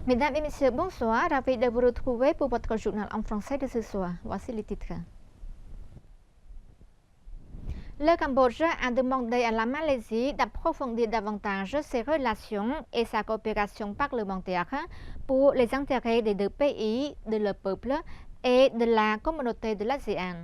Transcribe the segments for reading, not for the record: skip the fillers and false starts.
Mesdames et messieurs, bonsoir. Ravi de vous retrouver pour votre journal en français de ce soir. Voici les titres. Le Cambodge a demandé à la Malaisie d'approfondir davantage ses relations et sa coopération parlementaire pour les intérêts des deux pays, de leur peuple et de la communauté de l'ASEAN.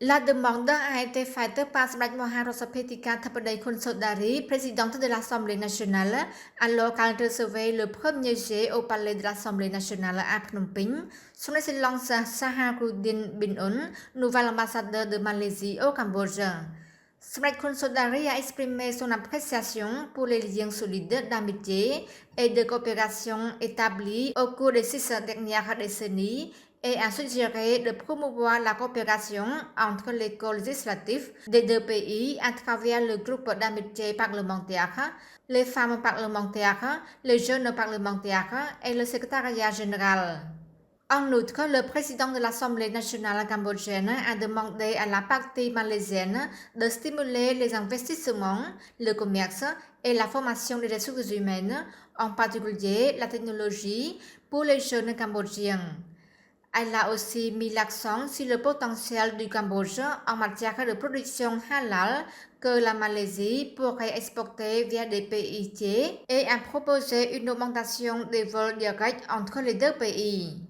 La demande a été faite par Smt Moharosapetika Thapadei Khonsodari, présidente de l'Assemblée nationale, alors qu'elle recevait le premier jet au palais de l'Assemblée nationale à Phnom Penh. Son Excellence Saharuddin bin Un, nouvel ambassadeur de Malaisie au Cambodge. Smt Khonsodari a exprimé son appréciation pour les liens solides d'amitié et de coopération établis au cours des 6 dernières décennies et a suggéré de promouvoir la coopération entre les corps législatifs des deux pays à travers le groupe d'amitié parlementaire, les femmes parlementaires, les jeunes parlementaires et le secrétariat général. En outre, le président de l'Assemblée nationale cambodgienne a demandé à la partie malaisienne de stimuler les investissements, le commerce et la formation des ressources humaines, en particulier la technologie, pour les jeunes cambodgiens. Elle a aussi mis l'accent sur le potentiel du Cambodge en matière de production halal que la Malaisie pourrait exporter vers des pays tiers et a proposé une augmentation des vols directs entre les deux pays.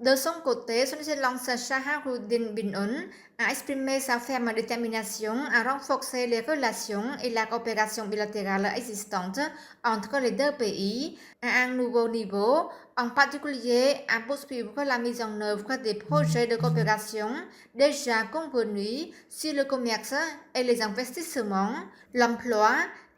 De son côté, son Excellence Saharuddin bin Un a exprimé sa ferme détermination à renforcer les relations et la coopération bilatérale existantes entre les deux pays à un nouveau niveau, en particulier à poursuivre la mise en œuvre des projets de coopération déjà convenus sur le commerce et les investissements, l'emploi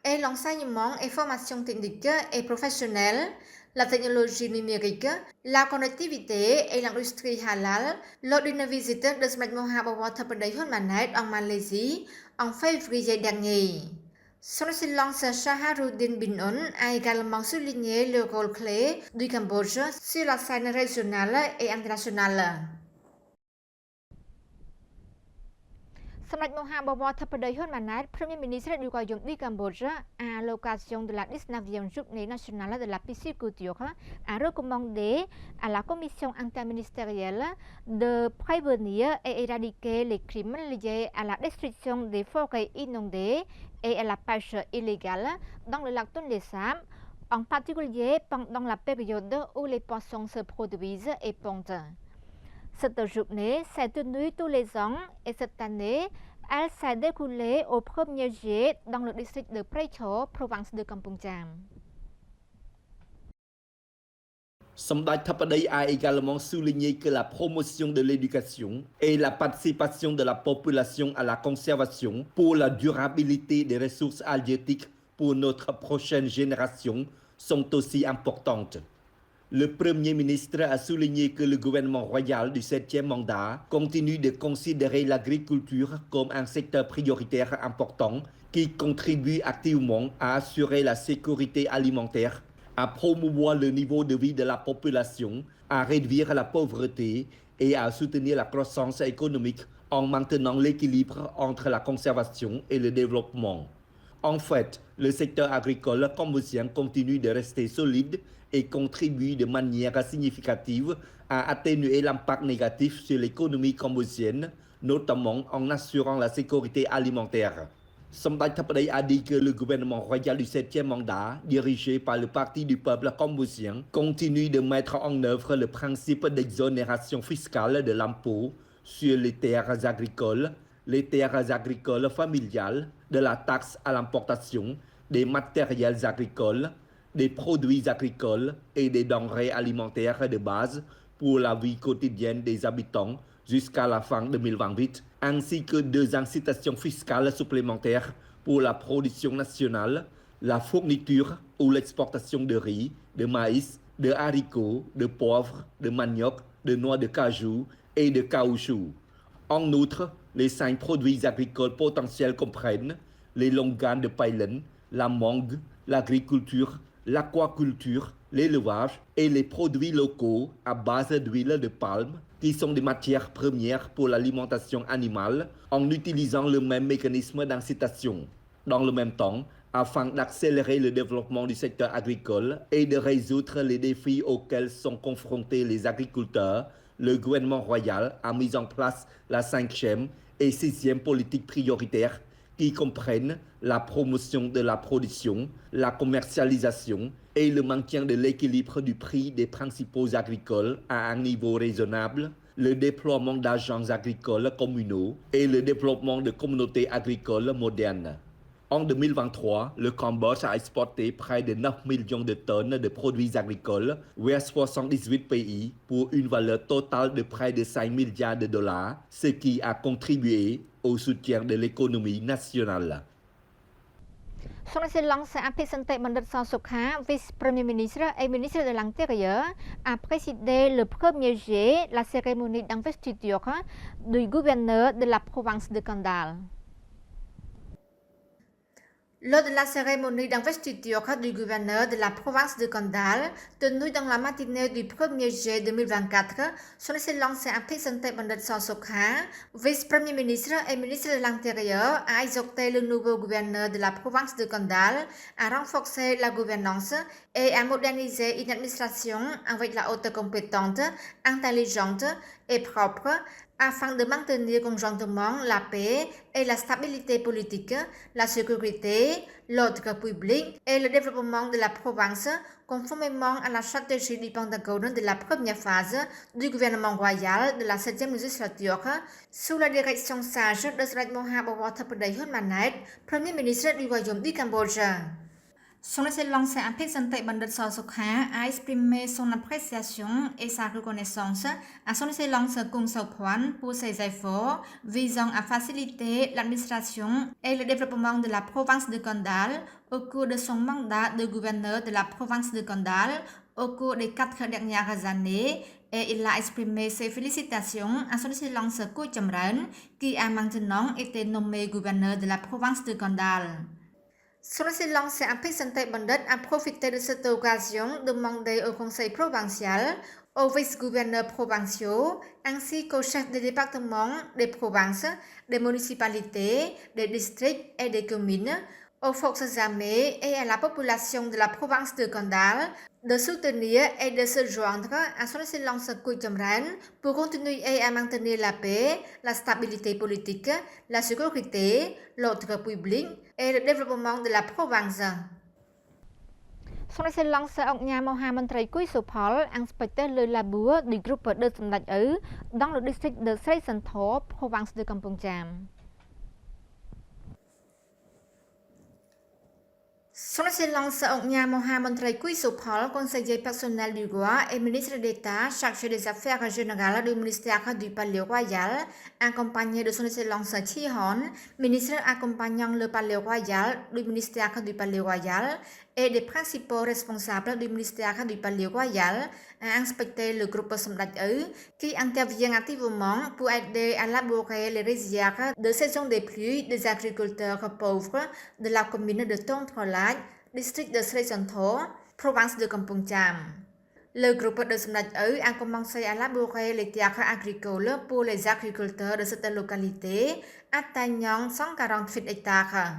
et l'enseignement et formation technique et professionnelle, la technologie numérique, la connectivité et l'industrie halal lors d'une visite de Smt Moharosapetika en Malaisie en février dernier. Son Excellence Saharuddin bin Un a également souligné le rôle clé du Cambodge sur la scène régionale et internationale. Smt Moharosapetika Premier ministre du Royaume du Cambodge, à l'occasion de la 19e journée nationale de la pisciculture, a recommandé à la commission interministérielle de prévenir et éradiquer les crimes liés à la destruction des forêts inondées et à la pêche illégale dans le lac Tonlé Sap, en particulier pendant la période où les poissons se produisent et pondent. Cette journée s'est tenue tous les ans et cette année, elle s'est déroulée au 1er juillet dans le district de Precho, province de Kampong Cham. Samdech Thapadei a également souligné que la promotion de l'éducation et la participation de la population à la conservation pour la durabilité des ressources halieutiques pour notre prochaine génération sont aussi importantes. Le Premier ministre a souligné que le gouvernement royal du 7e mandat continue de considérer l'agriculture comme un secteur prioritaire important qui contribue activement à assurer la sécurité alimentaire, à promouvoir le niveau de vie de la population, à réduire la pauvreté et à soutenir la croissance économique en maintenant l'équilibre entre la conservation et le développement. En fait, le secteur agricole cambodgien continue de rester solide et contribue de manière significative à atténuer l'impact négatif sur l'économie cambodgienne, notamment en assurant la sécurité alimentaire. Samdech Thapadei a dit que le gouvernement royal du 7e mandat, dirigé par le Parti du peuple cambodgien, continue de mettre en œuvre le principe d'exonération fiscale de l'impôt sur les terres agricoles familiales, de la taxe à l'importation, des matériels agricoles, des produits agricoles et des denrées alimentaires de base pour la vie quotidienne des habitants jusqu'à la fin 2028, ainsi que 2 incitations fiscales supplémentaires pour la production nationale, la fourniture ou l'exportation de riz, de maïs, de haricots, de poivre, de manioc, de noix de cajou et de caoutchouc. En outre, les 5 produits agricoles potentiels comprennent les longanes de Pailen, la mangue, l'agriculture, l'aquaculture, l'élevage et les produits locaux à base d'huile de palme qui sont des matières premières pour l'alimentation animale en utilisant le même mécanisme d'incitation. Dans le même temps, afin d'accélérer le développement du secteur agricole et de résoudre les défis auxquels sont confrontés les agriculteurs. Le gouvernement royal a mis en place la 5e et 6e politique prioritaire qui comprennent la promotion de la production, la commercialisation et le maintien de l'équilibre du prix des principaux agricoles à un niveau raisonnable, le déploiement d'agences agricoles communaux et le développement de communautés agricoles modernes. En 2023, le Cambodge a exporté près de 9 millions de tonnes de produits agricoles vers 78 pays pour une valeur totale de près de 5 milliards de dollars, ce qui a contribué au soutien de l'économie nationale. Son Excellence Apisanté Bandit Sosokha, vice-premier ministre et ministre de l'Intérieur, a présidé le 1er juillet la cérémonie d'investiture du gouverneur de la province de Kandal. Lors de la cérémonie d'investiture du gouverneur de la province de Kandal, tenue dans la matinée du 1er juillet 2024, Son Excellence Apisanté Bandit Sosokha, vice-premier ministre et ministre de l'Intérieur, a exhorté le nouveau gouverneur de la province de Kandal à renforcer la gouvernance et à moderniser une administration avec la haute compétente, intelligente et propre, afin de maintenir conjointement la paix et la stabilité politique, la sécurité, l'ordre public et le développement de la province, conformément à la stratégie du Pentagone de la première phase du gouvernement royal de la 7e législature, sous la direction sage de Sraj Mahabawar Thappadej Hun Manet, Premier ministre du Royaume du Cambodge. Son Excellence Apisanté Bandit Sosokha a exprimé son appréciation et sa reconnaissance à Son Excellence Kung Sophwan pour ses efforts visant à faciliter l'administration et le développement de la province de Kandal au cours de son mandat de gouverneur de la province de Kandal au cours des 4 dernières années, et il a exprimé ses félicitations à Son Excellence Koh Chamran qui a maintenant été nommé gouverneur de la province de Kandal. Son Excellence Apisanté Bandit a profité de cette occasion de demander au Conseil provincial, aux vice-gouverneurs provinciaux, ainsi qu'aux chefs des départements, des provinces, des municipalités, des districts et des communes, aux forces armées et à la population de la province de Kandal de soutenir et de se joindre à Son Excellence Koh Chamran pour continuer à maintenir la paix, la stabilité politique, la sécurité, l'ordre public et le développement de la province. Son Excellence ông nhà Mohammed Kui Supal, inspecteur le labour du groupe de Samdach Eux dans le district de Srei Santho, province de Kampong Cham. Son Excellence ông nhà Mohammed Kui Supal, conseiller personnel du roi et ministre d'État chargé des affaires générales du ministère du Palais Royal, accompagné de Son Excellence Chi Hon, ministre accompagnant le Palais Royal du ministère du Palais Royal, et des principaux responsables du ministère du Palais Royal, a inspecté le groupe Samdach Eux qui intervient activement pour aider à labourer les rizières de saison des pluies des agriculteurs pauvres de la commune de Tong Trolach, district de Srei Santho, province de Kampong Cham. Le groupe de Samdach Eux a commencé à labourer les terres agricoles pour les agriculteurs de cette localité, atteignant 148 hectares.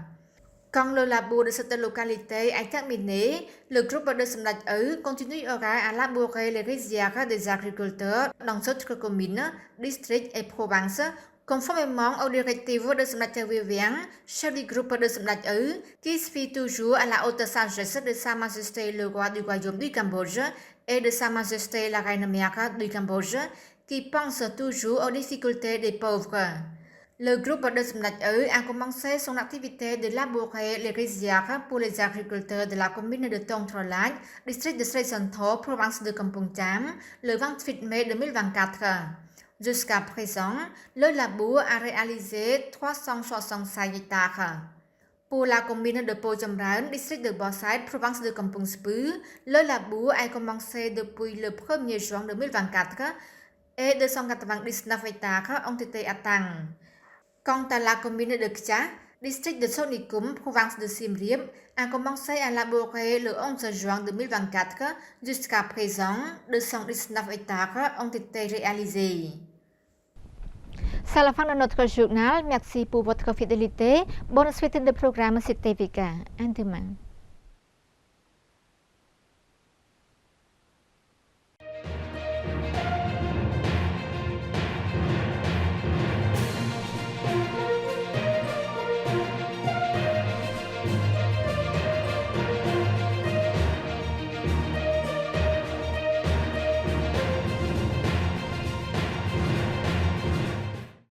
Quand le labour de cette localité est terminé, le groupe de Samdach Eux continuera à labourer les rizières des agriculteurs dans d'autres communes, districts et provinces, conformément aux directives de Samdach Vivian, chef du groupe de Samdach Eux, qui suit toujours à la haute sagesse de Sa Majesté le roi du Royaume du Cambodge et de Sa Majesté la Reine Mère du Cambodge, qui pense toujours aux difficultés des pauvres. Le groupe de Samdach Eux a commencé son activité de labourer les rizières pour les agriculteurs de la commune de Tong Trolach, district de Srei Santho, province de Kampong Cham, le 28 mai 2024. Jusqu'à présent, le labour a réalisé 365 hectares. Pour la commune de Po Chamran, district de Bosait, province de Kampong Speu, le labour a commencé depuis le 1er juin 2024 et 299 hectares ont été atteints. Quant à la commune de Kcha, district de Sonikum, province de Siem Reap, a commencé à labourer le 11 juin 2024. Jusqu'à présent, 219 hectares ont été réalisés. Ça la fin de notre journal. Merci pour votre fidélité. Bonne suite de programme. C'était Vika. À demain.